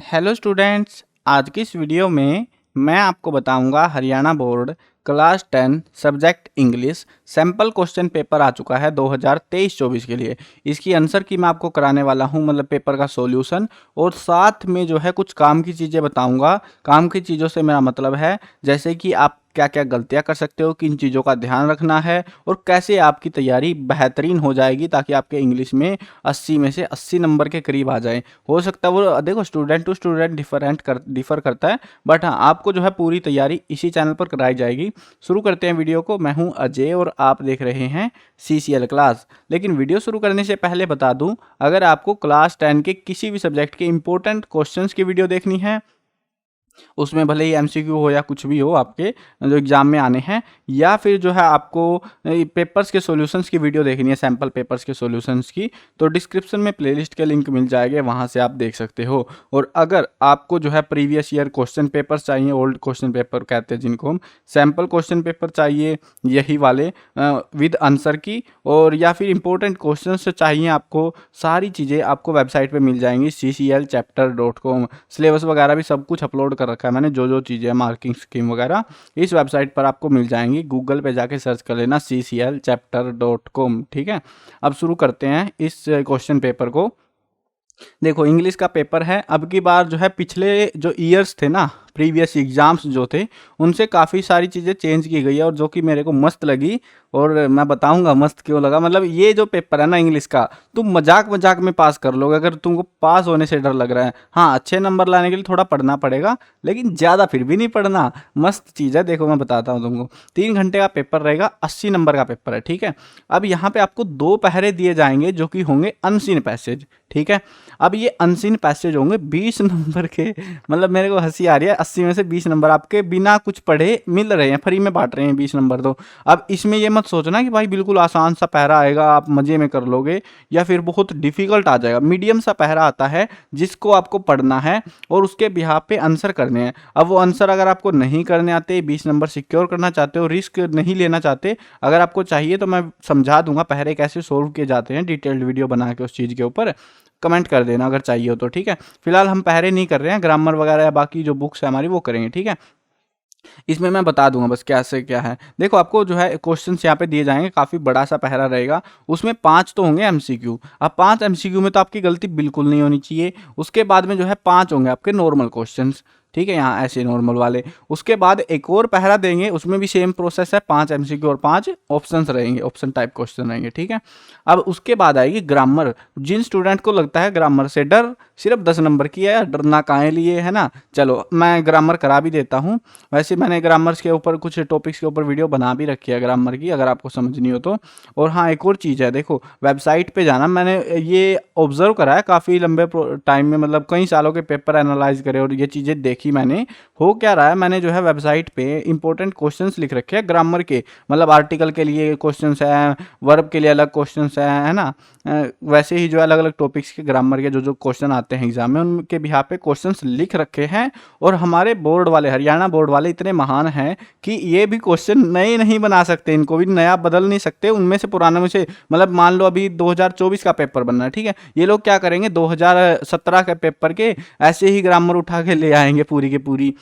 Hello students, आज की इस वीडियो में मैं आपको बताऊंगा Haryana board class 10 subject English sample question paper आ चुका है 2023-24 के लिए। इसकी आंसर की मैं आपको कराने वाला हूं, मतलब पेपर का सॉल्यूशन, और साथ में जो है कुछ काम की चीज़ें बताऊंगा। काम की चीज़ों से मेरा मतलब है जैसे कि आप क्या क्या गलतियां कर सकते हो, किन चीज़ों का ध्यान रखना है और कैसे आपकी तैयारी बेहतरीन हो जाएगी ताकि आपके इंग्लिश में 80 में से 80 नंबर के करीब आ जाए। हो सकता है वो, देखो, स्टूडेंट टू स्टूडेंट डिफर करता है, बट हाँ, आपको जो है पूरी तैयारी इसी चैनल पर कराई जाएगी। शुरू करते हैं वीडियो को। मैं हूं अजय और आप देख रहे हैं CCL क्लास। लेकिन वीडियो शुरू करने से पहले बता दूं, अगर आपको क्लास 10 के किसी भी सब्जेक्ट के इंपॉर्टेंट क्वेश्चंस की वीडियो देखनी है, उसमें भले ही MCQ हो या कुछ भी हो आपके जो एग्जाम में आने हैं, या फिर जो है आपको पेपर्स के सॉल्यूशंस की वीडियो देखनी है, सैम्पल पेपर्स के सॉल्यूशंस की, तो डिस्क्रिप्शन में प्लेलिस्ट के लिंक मिल जाएंगे, वहां से आप देख सकते हो। और अगर आपको जो है प्रीवियस ईयर क्वेश्चन पेपर्स चाहिए, ओल्ड क्वेश्चन पेपर कहते हैं जिनको हम, सैम्पल क्वेश्चन पेपर चाहिए यही वाले विद आंसर की, और या फिर इंपॉर्टेंट क्वेश्चन चाहिए आपको, सारी चीज़ें आपको वेबसाइट पे मिल जाएंगी cclchapter.com। सिलेबस वगैरह भी सब कुछ अपलोड कर रखा है मैंने, जो जो चीज़ें मार्किंग स्कीम वगैरह इस वेबसाइट पर आपको मिल जाएंगी। गूगल पे जाके सर्च कर लेना cclchapter.com। ठीक है, अब शुरू करते हैं इस क्वेश्चन पेपर को। देखो, इंग्लिश का पेपर है। अब की बार जो है पिछले जो ईयर्स थे ना, प्रीवियस एग्जाम्स जो थे, उनसे काफ़ी सारी चीज़ें चेंज की गई है, और जो कि मेरे को मस्त लगी, और मैं बताऊंगा मस्त क्यों लगा। मतलब ये जो पेपर है ना इंग्लिश का, तुम मजाक मजाक में पास कर लोगे अगर तुमको पास होने से डर लग रहा है। हाँ, अच्छे नंबर लाने के लिए थोड़ा पढ़ना पड़ेगा, लेकिन ज़्यादा फिर भी नहीं पढ़ना। मस्त चीज़ है, देखो मैं बताता हूँ तुमको। 3 घंटे का पेपर रहेगा, 80 नंबर का पेपर है। ठीक है, अब यहाँ पे आपको 2 पहरे दिए जाएंगे जो कि होंगे अनसीन पैसेज। ठीक है, अब ये अनसीन पैसेज होंगे 20 नंबर के। मतलब मेरे को हंसी आ रही है, 80 में से 20 नंबर आपके बिना कुछ पढ़े मिल रहे हैं, फ्री में बांट रहे हैं 20 नंबर। तो अब इसमें ये मत सोचना कि भाई बिल्कुल आसान सा पहरा आएगा, आप मजे में कर लोगे, या फिर बहुत डिफिकल्ट आ जाएगा। मीडियम सा पहरा आता है जिसको आपको पढ़ना है और उसके बिहाफ पे आंसर करने हैं। अब वो आंसर अगर आपको नहीं करने आते, 20 नंबर सिक्योर करना चाहते हो, रिस्क नहीं लेना चाहते, अगर आपको चाहिए तो मैं समझा दूंगा पहरे कैसे सोल्व किए जाते हैं, डिटेल्ड वीडियो बना के उस चीज़ के ऊपर। कमेंट कर देना अगर चाहिए हो तो। ठीक है, फिलहाल हम पहरे नहीं कर रहे हैं, ग्रामर वगैरह या बाकी जो बुक्स है हमारी वो करेंगे। ठीक है, इसमें मैं बता दूंगा बस क्या से क्या है। देखो, आपको जो है क्वेश्चंस यहाँ पे दिए जाएंगे, काफ़ी बड़ा सा पहरा रहेगा, उसमें 5 तो होंगे MCQ। अब 5 MCQ में तो आपकी गलती बिल्कुल नहीं होनी चाहिए। उसके बाद में जो है 5 होंगे आपके नॉर्मल क्वेश्चंस। ठीक है, यहाँ ऐसे नॉर्मल वाले। उसके बाद एक और पहरा देंगे, उसमें भी सेम प्रोसेस है, 5 MCQ और 5 ऑप्शंस रहेंगे, ऑप्शन टाइप क्वेश्चन रहेंगे। ठीक है, अब उसके बाद आएगी ग्रामर। जिन स्टूडेंट को लगता है ग्रामर से डर, सिर्फ 10 नंबर की है, डरना काहे लिए, है ना। चलो मैं ग्रामर करा भी देता हूँ। वैसे मैंने ग्रामर्स के ऊपर कुछ टॉपिक्स के ऊपर वीडियो बना भी रखी है ग्रामर की, अगर आपको समझनी हो तो। और हाँ, एक और चीज़ है, देखो वेबसाइट पे जाना, मैंने ये ऑब्जर्व करा है काफ़ी लंबे टाइम में, मतलब कई सालों के पेपर एनालाइज करे और ये चीज़ें देखी मैंने। हो क्या रहा है, मैंने जो है वेबसाइट पे इंपॉर्टेंट क्वेश्चंस लिख रखे हैं ग्रामर के, मतलब आर्टिकल के लिए क्वेश्चंस हैं, वर्ब के लिए अलग क्वेश्चंस हैं, है ना। वैसे ही जो अलग अलग टॉपिक्स के ग्रामर के जो जो क्वेश्चन आते हैं एग्जाम में, उनके बिहार पे क्वेश्चंस लिख रखे हैं। और हमारे बोर्ड वाले, हरियाणा बोर्ड वाले इतने महान हैं कि ये भी क्वेश्चन नए नहीं बना सकते, इनको भी नया बदल नहीं सकते, उनमें से पुराने में से, मतलब मान लो अभी 2024 का पेपर बनना है, ठीक है, ये लोग क्या करेंगे, 2017 के पेपर के ऐसे ही ग्रामर उठा के ले आएंगे पूरी की पूरी।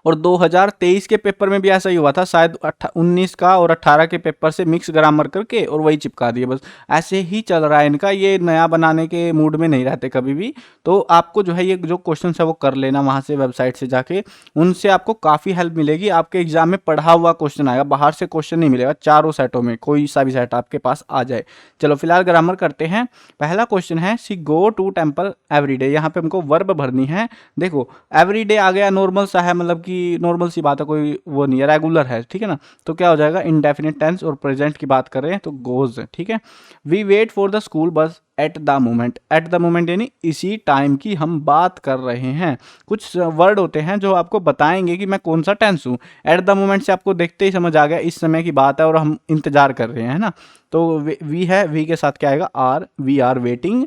और 2023 के पेपर में भी ऐसा ही हुआ था शायद, 19 का और 18 के पेपर से मिक्स ग्रामर करके और वही चिपका दिए। बस ऐसे ही चल रहा है इनका, ये नया बनाने के मूड में नहीं रहते कभी भी। तो आपको जो है ये जो क्वेश्चन है वो कर लेना वहाँ से, वेबसाइट से जाके, उनसे आपको काफ़ी हेल्प मिलेगी। आपके एग्जाम में पढ़ा हुआ क्वेश्चन आएगा, बाहर से क्वेश्चन नहीं मिलेगा, चारों सेटों में कोई सा भी सेट आपके पास आ जाए। चलो फिलहाल ग्रामर करते हैं। पहला क्वेश्चन है, सी गो टू टेम्पल एवरीडे। यहाँ पे हमको वर्ब भरनी है। देखो एवरीडे आ गया, नॉर्मल सा है, मतलब कि नॉर्मल सी बात है, कोई वो नहीं है, रेगुलर है। ठीक है ना, तो क्या हो जाएगा, इंडेफिनिट टेंस और प्रेजेंट की बात कर रहे हैं तो गोज। ठीक है, we wait for the school bus at the moment. At the moment यानी इसी टाइम की हम बात कर रहे हैं। कुछ वर्ड होते हैं जो आपको बताएंगे कि मैं कौन सा टेंस हूँ। एट द मोमेंट से आपको देखते ही समझ आ गया इस समय की बात है और हम इंतजार कर रहे हैं, है ना। तो वी है, वी के साथ क्या आएगा, are, we are waiting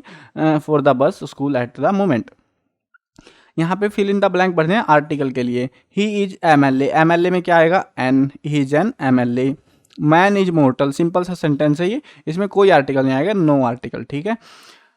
for the bus school at the moment. यहाँ पे फिल इन द ब्लैंक भरने हैं आर्टिकल के लिए। ही इज MLA, MLA में क्या आएगा, an, he is an MLA। Man is mortal, simple सा सेंटेंस है ये, इसमें कोई आर्टिकल नहीं आएगा, नो आर्टिकल। ठीक है,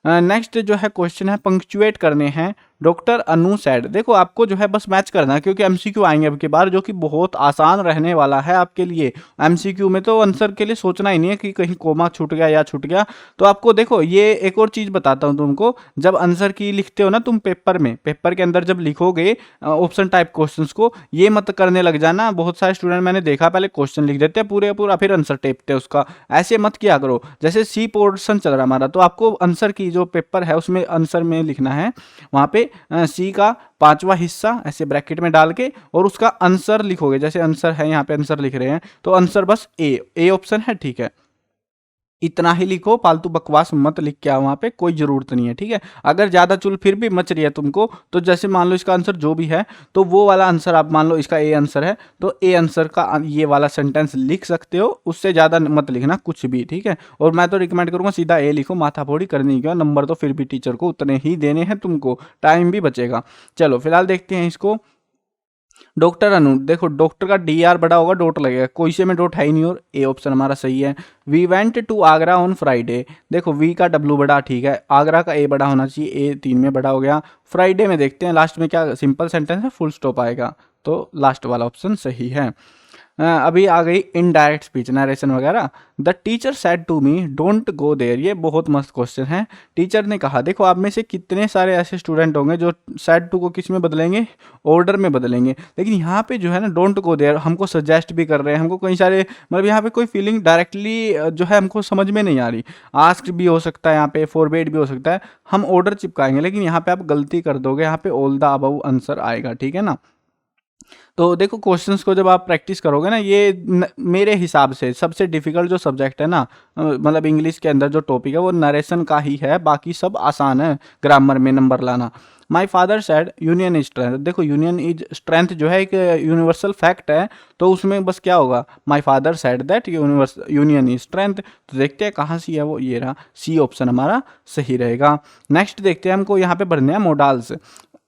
नेक्स्ट जो है क्वेश्चन है, पंक्चुएट करने हैं डॉक्टर अनु सैड। देखो आपको जो है बस मैच करना है, क्योंकि एमसीक्यू आएंगे अब के बार जो कि बहुत आसान रहने वाला है आपके लिए। एमसीक्यू में तो आंसर के लिए सोचना ही नहीं है कि कहीं कोमा छूट गया या छूट गया। तो आपको देखो ये एक और चीज़ बताता हूँ तुमको, जब आंसर की लिखते हो ना तुम पेपर में, पेपर के अंदर जब लिखोगे ऑप्शन टाइप क्वेश्चंस को, ये मत करने लग जाना। बहुत सारे स्टूडेंट मैंने देखा पहले क्वेश्चन लिख देते हैं पूरे पूरा, फिर आंसर टेपते हैं उसका। ऐसे मत किया करो। जैसे सी पोर्शन चल रहा हमारा, तो आपको आंसर की जो पेपर है उसमें आंसर में लिखना है वहाँ पे सी का 5वां हिस्सा ऐसे ब्रैकेट में डाल के, और उसका आंसर लिखोगे। जैसे आंसर है यहाँ पे आंसर लिख रहे हैं, तो आंसर बस ए ऑप्शन है, ठीक है। इतना ही लिखो, फालतू बकवास मत लिख के आओ, वहाँ पे कोई ज़रूरत नहीं है, ठीक है। अगर ज़्यादा चुल फिर भी मच रही है तुमको, तो जैसे मान लो इसका आंसर जो भी है, तो वो वाला आंसर आप मान लो इसका ए आंसर है, तो ए आंसर का ये वाला सेंटेंस लिख सकते हो, उससे ज़्यादा मत लिखना कुछ भी, ठीक है। और मैं तो रिकमेंड करूँगा सीधा ए लिखो, माथाफोड़ी करनी क्या, नंबर तो फिर भी टीचर को उतने ही देने हैं तुमको, टाइम भी बचेगा। चलो फिलहाल देखते हैं इसको। डॉक्टर अनु, देखो डॉक्टर का डी आर बड़ा होगा, डॉट लगेगा, कोई से में डॉट है ही नहीं, और ए ऑप्शन हमारा सही है। We went to Agra on Friday, देखो वी का डब्लू बड़ा, ठीक है, आगरा का ए बड़ा होना चाहिए, ए 3 में बड़ा हो गया। फ्राइडे में देखते हैं लास्ट में क्या सिंपल सेंटेंस है, फुल स्टॉप आएगा, तो लास्ट वाला ऑप्शन सही है। अभी आ गई इनडायरेक्ट स्पीच, नरेशन वगैरह। The teacher said to me don't go there, ये बहुत मस्त क्वेश्चन है। टीचर ने कहा, देखो आप में से कितने सारे ऐसे स्टूडेंट होंगे जो सेड टू को किस में बदलेंगे, ऑर्डर में बदलेंगे, लेकिन यहाँ पे जो है ना डोंट गो देयर हमको सजेस्ट भी कर रहे हैं, हमको कई सारे मतलब यहाँ पे कोई फीलिंग डायरेक्टली जो है हमको समझ में नहीं आ रही। आस्क्ड भी हो सकता है, यहाँ पे फॉरबेड भी हो सकता है, हम ऑर्डर चिपकाएंगे, लेकिन यहाँ पे आप गलती कर दोगे, यहाँ पे ऑल द अबव आंसर आएगा, ठीक है ना। तो देखो क्वेश्चंस को जब आप प्रैक्टिस करोगे ना, ये मेरे हिसाब से सबसे डिफिकल्ट जो सब्जेक्ट है ना, मतलब इंग्लिश के अंदर जो टॉपिक है वो नरेशन का ही है, बाकी सब आसान है ग्रामर में नंबर लाना। My father said union is strength, देखो यूनियन इज स्ट्रेंथ जो है एक यूनिवर्सल फैक्ट है, तो उसमें बस क्या होगा, my father said that union is strength. तो देखते हैं कहाँ सी है वो, ये रहा, सी ऑप्शन हमारा सही रहेगा। नेक्स्ट देखते हैं, हमको यहाँ पे भरने हैं modals.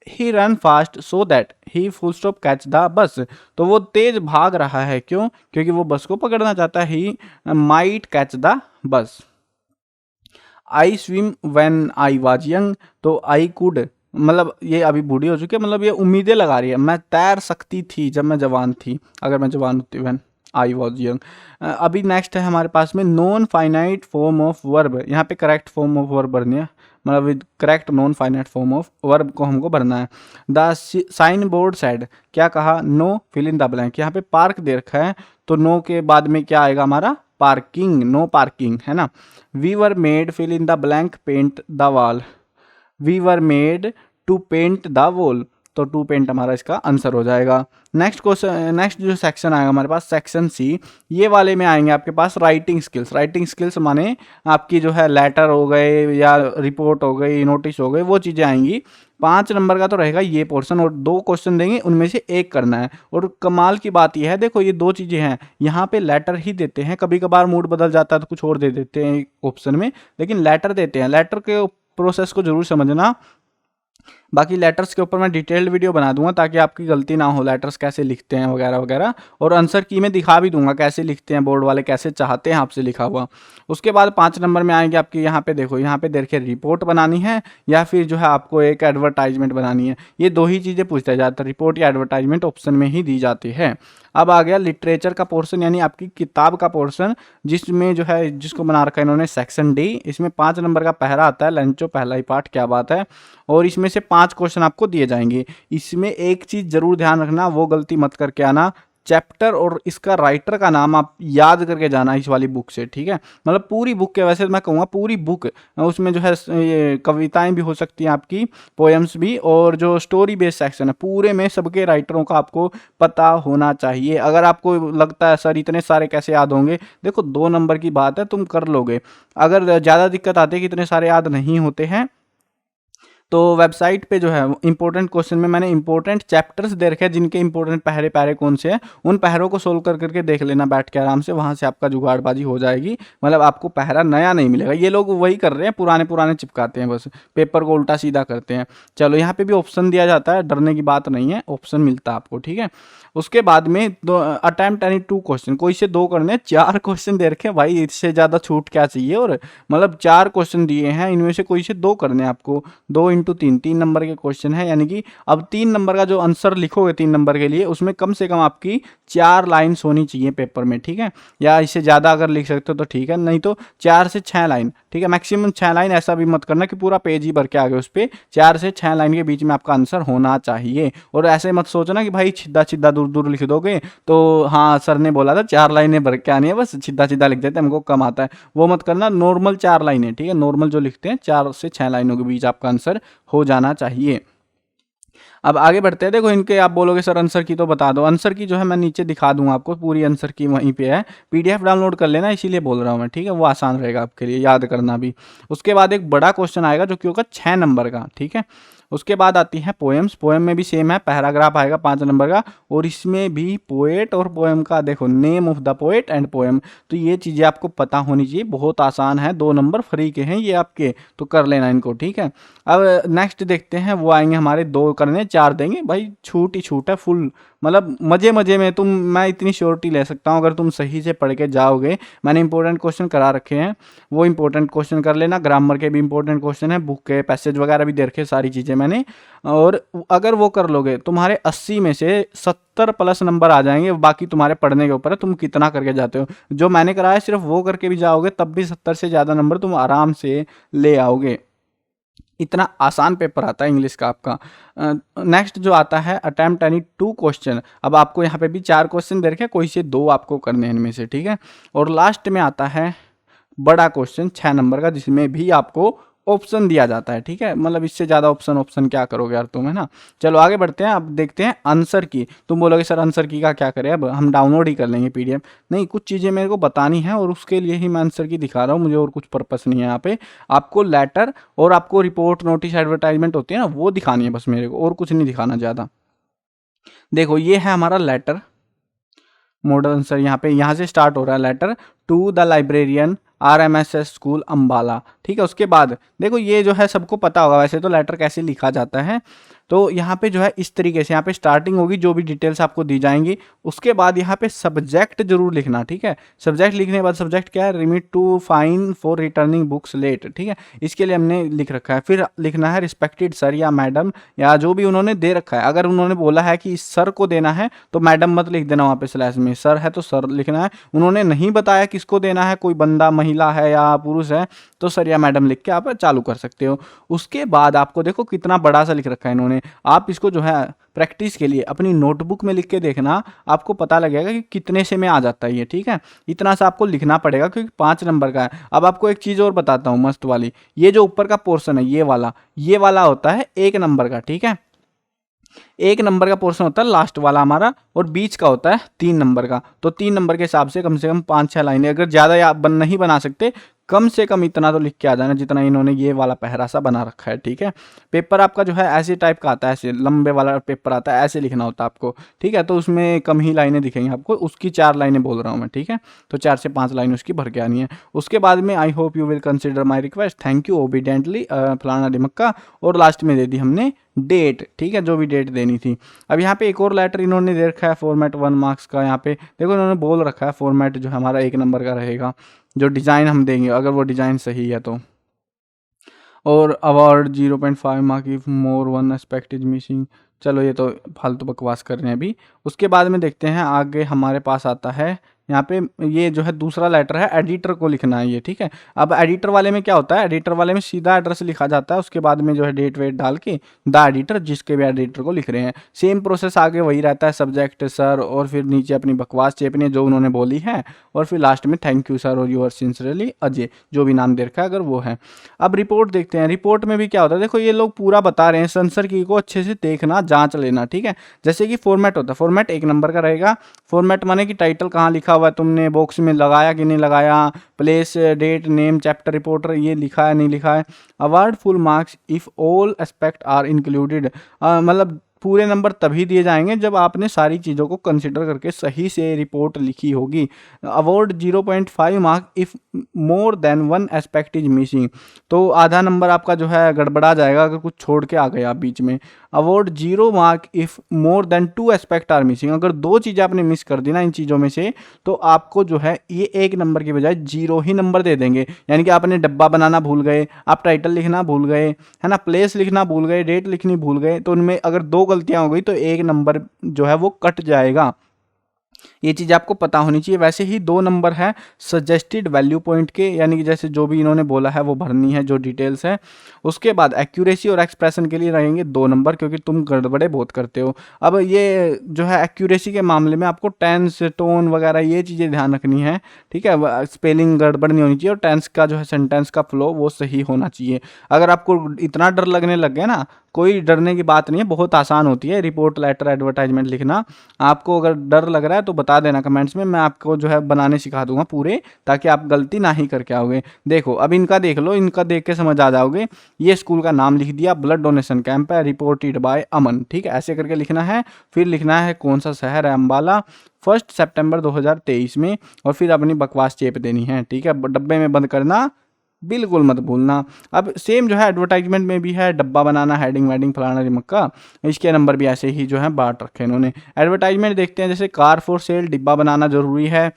He run fast so that he full stop catch the bus, तो वो तेज भाग रहा है, क्यों, क्योंकि वो बस को पकड़ना चाहता है। He might catch the bus. I swim when I was young, तो आई कुड, मतलब ये अभी बूढ़ी हो चुकी है, मतलब ये उम्मीदें लगा रही है, मैं तैर सकती थी जब मैं जवान थी, अगर मैं जवान होती व्हेन आई वॉज यंग। अभी नेक्स्ट है हमारे पास में non finite form of verb, यहाँ पे करेक्ट फॉर्म ऑफ वर्ब भरनी है, मतलब with correct non finite form of verb को हमको भरना है। द साइन बोर्ड सेड, क्या कहा, no fill in the blank, यहाँ पे पार्क दे रखा है, तो नो के बाद में क्या आएगा हमारा, पार्किंग, नो पार्किंग, है ना। We were made fill in the blank paint the wall, we were made to paint the wall, तो टू पेंट हमारा इसका आंसर हो जाएगा। नेक्स्ट क्वेश्चन, नेक्स्ट जो सेक्शन आएगा हमारे पास सेक्शन सी, ये वाले में आएंगे आपके पास राइटिंग स्किल्स। राइटिंग स्किल्स माने आपकी जो है लेटर हो गए या रिपोर्ट हो गई, नोटिस हो गए, वो चीज़ें आएंगी। 5 नंबर का तो रहेगा ये पोर्शन, और 2 क्वेश्चन देंगे, उनमें से एक करना है। और कमाल की बात यह है, देखो ये 2 चीज़ें हैं, यहाँ पे लेटर ही देते हैं, कभी कभार मूड बदल जाता है तो कुछ और दे देते हैं ऑप्शन में, लेकिन लेटर देते हैं। लेटर के प्रोसेस को जरूर समझना, बाकी लेटर्स के ऊपर मैं डिटेल्ड वीडियो बना दूंगा ताकि आपकी गलती ना हो, लेटर्स कैसे लिखते हैं वगैरह वगैरह, और आंसर की मैं दिखा भी दूंगा कैसे लिखते हैं, बोर्ड वाले कैसे चाहते हैं आपसे लिखा हुआ। उसके बाद 5 नंबर में आएंगे आपके, यहाँ पे देखो, यहाँ पे देखिए रिपोर्ट बनानी है या फिर जो है आपको एक एडवर्टाइजमेंट बनानी है, ये 2 ही चीज़ें पूछते जाते हैं, रिपोर्ट या एडवर्टाइजमेंट ऑप्शन में ही दी जाती है। अब आ गया लिटरेचर का पोर्शन, यानी आपकी किताब का पोर्शन, जिसमें जो है जिसको बना रखा है इन्होंने सेक्शन डी, इसमें 5 नंबर का पहरा आता है, लंचो पहला ही पार्ट, क्या बात है। और इसमें से 5 क्वेश्चन आपको दिए जाएंगे। इसमें एक चीज़ जरूर ध्यान रखना, वो गलती मत करके आना, चैप्टर और इसका राइटर का नाम आप याद करके जाना इस वाली बुक से, ठीक है। मतलब पूरी बुक के, वैसे मैं कहूँगा पूरी बुक, उसमें जो है ये कविताएं भी हो सकती हैं आपकी, पोएम्स भी, और जो स्टोरी बेस्ड सेक्शन है पूरे में सबके राइटरों का आपको पता होना चाहिए। अगर आपको लगता है सर इतने सारे कैसे याद होंगे, देखो 2 नंबर की बात है, तुम कर लोगे। अगर ज़्यादा दिक्कत आती है कि इतने सारे याद नहीं होते हैं, तो वेबसाइट पे जो है इंपॉर्टेंट क्वेश्चन में मैंने इंपॉर्टेंट चैप्टर्स दे रखे हैं, जिनके इंपॉर्टेंट पहरे पहरे कौन से हैं, उन पहरों को सोल्व कर करके देख लेना बैठ के आराम से, वहाँ से आपका जुगाड़बाजी हो जाएगी। मतलब आपको पहरा नया नहीं मिलेगा, ये लोग वही कर रहे हैं, पुराने पुराने चिपकाते हैं, बस पेपर को उल्टा सीधा करते हैं। चलो यहाँ पे भी ऑप्शन दिया जाता है, डरने की बात नहीं है, ऑप्शन मिलता है आपको, ठीक है। उसके बाद में अटेम्प्ट एनी 2 क्वेश्चन, कोई से 2 करने, 4 क्वेश्चन दे रखे भाई, इससे ज़्यादा छूट क्या चाहिए। और मतलब 4 क्वेश्चन दिए हैं, इनमें से कोई से 2 करने आपको, 2 इंटू 3, 3 नंबर के क्वेश्चन है, यानी कि अब 3 नंबर का जो आंसर लिखोगे 3 नंबर के लिए, उसमें कम से कम आपकी 4 लाइन्स होनी चाहिए पेपर में, ठीक है। या इससे ज़्यादा अगर लिख सकते हो तो ठीक है, नहीं तो 4 से 6 लाइन, ठीक है, मैक्सिमम 6 लाइन। ऐसा भी मत करना कि पूरा पेज ही भर के आ गए, उस पर 4 से 6 लाइन के बीच में आपका आंसर होना चाहिए। और ऐसे मत सोचना कि भाई सीधा सीधा दूर दूर लिख दोगे तो हाँ सर ने बोला था 4 लाइनें भर के आनी है, बस सीधा सीधा लिख देते हैं, हमको कम आता है, वो मत करना। नॉर्मल 4 लाइनें, ठीक है, नॉर्मल जो लिखते हैं 4 से 6 लाइनों के बीच आपका आंसर हो जाना चाहिए। अब आगे बढ़ते हैं। देखो इनके आप बोलोगे सर आंसर की तो बता दो, आंसर की जो है मैं नीचे दिखा दूंगा आपको, पूरी आंसर की वहीं पे है, पीडीएफ डाउनलोड कर लेना, इसीलिए बोल रहा हूँ मैं, ठीक है, वो आसान रहेगा आपके लिए याद करना भी। उसके बाद एक बड़ा क्वेश्चन आएगा जो कि होगा 6 नंबर का, ठीक है। उसके बाद आती है पोएम्स, पोएम में भी सेम है, पैराग्राफ आएगा 5 नंबर का, और इसमें भी पोएट और पोएम का देखो name of the poet and poem, तो ये चीज़ें आपको पता होनी चाहिए, बहुत आसान है, 2 नंबर फ्री के हैं ये आपके, तो कर लेना इनको, ठीक है। अब नेक्स्ट देखते हैं, वो आएंगे हमारे 2 करने 4 देंगे भाई, छूट ही छूट है फुल, मतलब मजे मजे में तुम, मैं इतनी श्योरिटी ले सकता हूँ अगर तुम सही से पढ़ के जाओगे। मैंने इंपॉर्टेंट क्वेश्चन करा रखे हैं, वो इंपॉर्टेंट क्वेश्चन कर लेना, ग्रामर के भी इंपॉर्टेंट क्वेश्चन है, बुक के पैसेज वगैरह भी दे रखे, सारी चीज़ें मैंने, और अगर वो कर लोगे तुम्हारे 80 में से 70 प्लस नंबर आ जाएंगे, बाकी तुम्हारे पढ़ने के ऊपर है तुम कितना करके जाते हो। जो मैंने कराया सिर्फ वो करके भी जाओगे तब भी 70 से ज़्यादा नंबर तुम आराम से ले आओगे, इतना आसान पेपर आता है इंग्लिश का आपका। नेक्स्ट जो आता है अटेम्प्ट एनी 2 क्वेश्चन, अब आपको यहाँ पे भी 4 क्वेश्चन दे रखे, कोई से 2 आपको करने हैं इनमें से, ठीक है। और लास्ट में आता है बड़ा क्वेश्चन 6 नंबर का, जिसमें भी आपको ऑप्शन दिया जाता है, ठीक है, मतलब इससे ज़्यादा ऑप्शन क्या करोगे यार तुम, है ना। चलो आगे बढ़ते हैं, अब देखते हैं आंसर की। तुम बोलोगे सर आंसर की का क्या करें, अब हम डाउनलोड ही कर लेंगे पीडीएफ, नहीं, कुछ चीज़ें मेरे को बतानी है और उसके लिए ही मैं आंसर की दिखा रहा हूँ, मुझे और कुछ पर्पस नहीं है यहाँ पे। आपको लेटर और आपको रिपोर्ट, नोटिस, एडवर्टाइजमेंट होती है ना, वो दिखानी है बस मेरे को, और कुछ नहीं दिखाना ज़्यादा। देखो ये है हमारा लेटर, मॉडल आंसर यहाँ से स्टार्ट हो रहा है, letter to the librarian RMSS school Ambala, ठीक है। उसके बाद देखो ये जो है सबको पता होगा वैसे तो लेटर कैसे लिखा जाता है, तो यहाँ पे जो है इस तरीके से यहाँ पे स्टार्टिंग होगी, जो भी डिटेल्स आपको दी जाएंगी, उसके बाद यहाँ पे सब्जेक्ट जरूर लिखना, ठीक है। सब्जेक्ट लिखने के बाद सब्जेक्ट क्या है, remit to fine for returning books late, ठीक है, इसके लिए हमने लिख रखा है। फिर लिखना है रिस्पेक्टेड सर या मैडम, या जो भी उन्होंने दे रखा है, अगर उन्होंने बोला है कि सर को देना है तो मैडम मत लिख देना वहाँ पे स्लैश में, सर है तो सर लिखना है। उन्होंने नहीं बताया किसको देना है, कोई बंदा महिला है या पुरुष है, तो सर या मैडम लिख के आप चालू कर सकते हो। उसके बाद आपको देखो कितना बड़ा सा लिख रखा है इन्होंने, आप इसको जो है प्रैक्टिस के लिए अपनी नोटबुक में लिख के देखना, आपको पता लगेगा कि कितने से में आ जाता है ये, ठीक है। इतना सा आपको लिखना पड़ेगा क्योंकि 5 नंबर का है। अब आपको एक चीज़ और बताता हूँ मस्त वाली, ये जो ऊपर का पोर्शन है ये वाला होता है 1 नंबर का, ठीक है। 1 नंबर का पोर्शन होता है लास्ट वाला हमारा, और बीच का होता है 3 नंबर का। तो 3 नंबर के हिसाब से कम 5-6 लाइनें, अगर ज़्यादा नहीं बना सकते, कम से कम इतना तो लिख के आ जाना जितना इन्होंने ये वाला पहरा सा बना रखा है, ठीक है। पेपर आपका जो है ऐसे टाइप का आता है, ऐसे लंबे वाला पेपर आता है, ऐसे लिखना होता है आपको, ठीक है। तो उसमें कम ही लाइनें दिखेंगी आपको, उसकी 4 लाइनें बोल रहा हूँ मैं, ठीक है। तो 4 से 5 लाइन उसकी भर के आनी है। उसके बाद में I hope you will consider my request, thank you, obediently, फलाना डिमक्का, और लास्ट में दे दी हमने डेट, ठीक है, जो भी डेट देनी थी। अब यहाँ पे एक और लेटर इन्होंने दे रखा है फॉर्मेट 1 मार्क्स का, यहाँ पे देखो इन्होंने बोल रखा है फॉर्मेट जो हमारा 1 नंबर का रहेगा, जो डिज़ाइन हम देंगे अगर वो डिज़ाइन सही है तो। और award 0.5 mark if more 1 aspect is missing, चलो ये तो फालतू बकवास कर रहे हैं अभी। उसके बाद में देखते हैं आगे हमारे पास आता है, यहाँ पे ये जो है दूसरा लेटर है, एडिटर को लिखना है ये, ठीक है। अब एडिटर वाले में क्या होता है, एडिटर वाले में सीधा एड्रेस लिखा जाता है, उसके बाद में जो है डेट वेट डाल के द एडिटर, जिसके भी एडिटर को लिख रहे हैं, सेम प्रोसेस आगे वही रहता है, सब्जेक्ट सर, और फिर नीचे अपनी बकवास चेपनी जो उन्होंने बोली है, और फिर लास्ट में थैंक यू सर और यूर सिंसियरली अजय, जो भी नाम दे रखा है अगर वो है। अब रिपोर्ट देखते हैं, रिपोर्ट में भी क्या होता है, देखो ये लोग पूरा बता रहे हैं, आंसर की को अच्छे से देखना, जांच लेना, ठीक है। जैसे कि फॉर्मेट होता है, फॉर्मेट 1 नंबर का रहेगा, फॉर्मेट माने कि टाइटल कहाँ लिखा हुआ है, तुमने बॉक्स में लगाया कि नहीं लगाया, place, date, name, chapter, reporter ये लिखा है नहीं लिखा है। Award full marks if all aspect are included, मतलब पूरे नंबर तभी दिए जाएंगे जब आपने सारी चीज़ों को कंसिडर करके सही से रिपोर्ट लिखी होगी। Award 0.5 mark if more than 1 aspect is missing, तो आधा नंबर आपका जो है गड़बड़ा जाएगा अगर कुछ छोड़ के आ गए आप बीच में। Award 0 mark if more than 2 aspect are missing. अगर 2 चीज़ें आपने मिस कर दी ना इन चीज़ों में से, तो आपको जो है ये 1 नंबर की बजाय 0 ही नंबर दे देंगे। यानी कि आपने डब्बा बनाना भूल गए, आप टाइटल लिखना भूल गए, है ना, प्लेस लिखना भूल गए, डेट लिखनी भूल गए, तो उनमें अगर 2 गलतियां हो गई तो 1 नंबर जो है वो कट जाएगा। ये चीज़ आपको पता होनी चाहिए। वैसे ही 2 नंबर है सजेस्टेड वैल्यू पॉइंट के, यानी कि जैसे जो भी इन्होंने बोला है वो भरनी है, जो डिटेल्स है। उसके बाद एक्यूरेसी और एक्सप्रेशन के लिए रहेंगे 2 नंबर, क्योंकि तुम गड़बड़े बहुत करते हो। अब ये जो है एक्यूरेसी के मामले में आपको टेंस, टोन वगैरह ये चीज़ें ध्यान रखनी है, ठीक है। स्पेलिंग गड़बड़ नहीं होनी चाहिए और टेंस का जो है सेंटेंस का फ्लो वो सही होना चाहिए। अगर आपको इतना डर लगने लग गया ना, कोई डरने की बात नहीं है, बहुत आसान होती है रिपोर्ट, लेटर, एडवर्टाइजमेंट लिखना। आपको अगर डर लग रहा है तो बता देना कमेंट्स में, मैं आपको जो है बनाने सिखा दूंगा पूरे, ताकि आप गलती ना ही करके आओगे। देखो अब इनका देख लो, इनका देख के समझ आ जाओगे। ये स्कूल का नाम लिख दिया, ब्लड डोनेशन कैंप है, रिपोर्टेड बाय अमन, ठीक है, ऐसे करके लिखना है। फिर लिखना है कौन सा शहर है, अम्बाला, 1 सितंबर 2023 में, और फिर अपनी बकवास चेप देनी है, ठीक है। डब्बे में बंद करना बिल्कुल मत भूलना। अब सेम जो है एडवर्टाइजमेंट में भी है, डब्बा बनाना, हेडिंग वेडिंग फलाना रिमक्का, इसके नंबर भी ऐसे ही जो है बांट रखे इन्होंने। एडवर्टाइजमेंट देखते हैं, जैसे कार फॉर सेल, डिब्बा बनाना जरूरी है,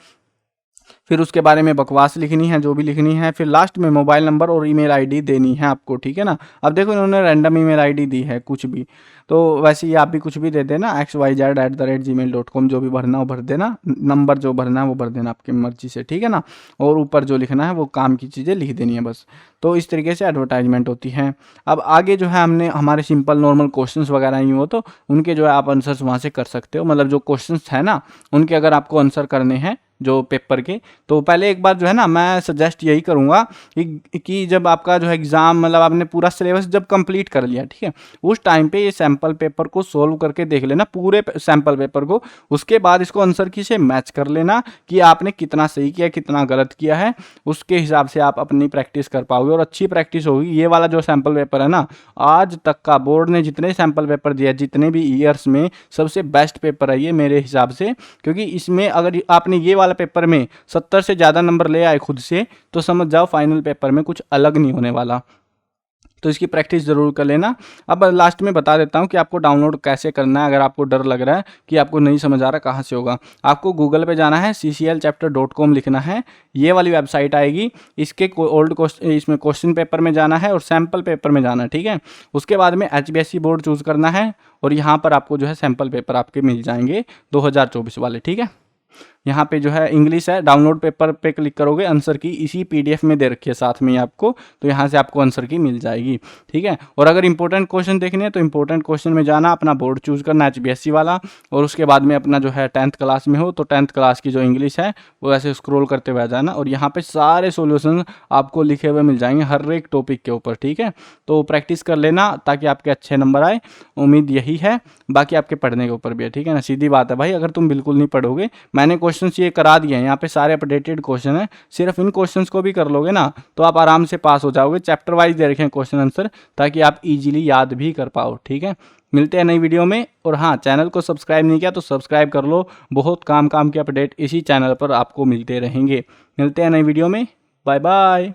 फिर उसके बारे में बकवास लिखनी है जो भी लिखनी है, फिर लास्ट में मोबाइल नंबर और ईमेल आईडी देनी है आपको, ठीक है ना। अब देखो इन्होंने रैंडम ईमेल आईडी दी है कुछ भी, तो वैसे ही आप भी कुछ भी दे देना, xyz@gmail.com, जो भी भरना हो भर देना, नंबर जो भरना है वो भर देना आपकी मर्जी से, ठीक है ना। और ऊपर जो लिखना है वो काम की चीज़ें लिख देनी है बस। तो इस तरीके से एडवर्टाइजमेंट होती है। अब आगे जो है हमने हमारे सिंपल नॉर्मल क्वेश्चंस वगैरह ही हो, तो उनके जो है आप आंसर्स वहाँ से कर सकते हो, मतलब जो क्वेश्चंस है ना उनके अगर आपको आंसर करने हैं जो पेपर के, तो पहले एक बार जो है ना मैं सजेस्ट यही करूँगा कि जब आपका जो है एग्ज़ाम, मतलब आपने पूरा सिलेबस जब कंप्लीट कर लिया, ठीक है, उस टाइम पे ये सैम्पल पेपर को सोल्व करके देख लेना, पूरे सैम्पल पेपर को। उसके बाद इसको आंसर की से मैच कर लेना कि आपने कितना सही किया, कितना गलत किया है। उसके हिसाब से आप अपनी प्रैक्टिस कर पाओगे और अच्छी प्रैक्टिस होगी। ये वाला जो सैम्पल पेपर है ना, आज तक का बोर्ड ने जितने सैम्पल पेपर दिया, जितने भी ईयर्स में, सबसे बेस्ट पेपर है ये मेरे हिसाब से। क्योंकि इसमें अगर आपने ये वाला पेपर में 70 से ज़्यादा नंबर ले आए खुद से, तो समझ जाओ फाइनल पेपर में कुछ अलग नहीं होने वाला। तो इसकी प्रैक्टिस ज़रूर कर लेना। अब लास्ट में बता देता हूँ कि आपको डाउनलोड कैसे करना है। अगर आपको डर लग रहा है कि आपको नहीं समझ आ रहा कहाँ से होगा, आपको गूगल पे जाना है, cclchapter.com लिखना है, ये वाली वेबसाइट आएगी। इसके ओल्ड क्वेश्चन, इसमें क्वेश्चन पेपर में जाना है और सैम्पल पेपर में जाना है, ठीक है। उसके बाद में HBSC बोर्ड चूज़ करना है और यहाँ पर आपको जो है सैम्पल पेपर आपके मिल जाएंगे 2024 वाले, ठीक है। यहाँ पे जो है इंग्लिश है, डाउनलोड पेपर पे क्लिक करोगे, आंसर की इसी PDF में दे रखी है साथ में ही आपको, तो यहाँ से आपको आंसर की मिल जाएगी, ठीक है। और अगर इंपॉर्टेंट क्वेश्चन देखने हैं तो इंपॉर्टेंट क्वेश्चन में जाना, अपना बोर्ड चूज करना HBSC वाला, और उसके बाद में अपना जो है 10th क्लास में हो तो 10th क्लास की जो इंग्लिश है वो ऐसे स्क्रॉल करते हुए जाना, और यहाँ पे सारे सोल्यूशन आपको लिखे हुए मिल जाएंगे हर एक टॉपिक के ऊपर, ठीक है। तो प्रैक्टिस कर लेना ताकि आपके अच्छे नंबर आए, उम्मीद यही है। बाकी आपके पढ़ने के ऊपर भी है, ठीक है ना, सीधी बात है भाई। अगर तुम बिल्कुल नहीं पढ़ोगे, मैंने क्वेश्चंस ये करा दिए हैं, यहाँ पे सारे अपडेटेड क्वेश्चन है, सिर्फ इन क्वेश्चंस को भी कर लोगे ना तो आप आराम से पास हो जाओगे। चैप्टर वाइज दे रखे हैं क्वेश्चन आंसर, ताकि आप इजीली याद भी कर पाओ, ठीक है। मिलते हैं नई वीडियो में। और हाँ, चैनल को सब्सक्राइब नहीं किया तो सब्सक्राइब कर लो, बहुत काम के अपडेट इसी चैनल पर आपको मिलते रहेंगे। मिलते हैं नई वीडियो में, बाय बाय।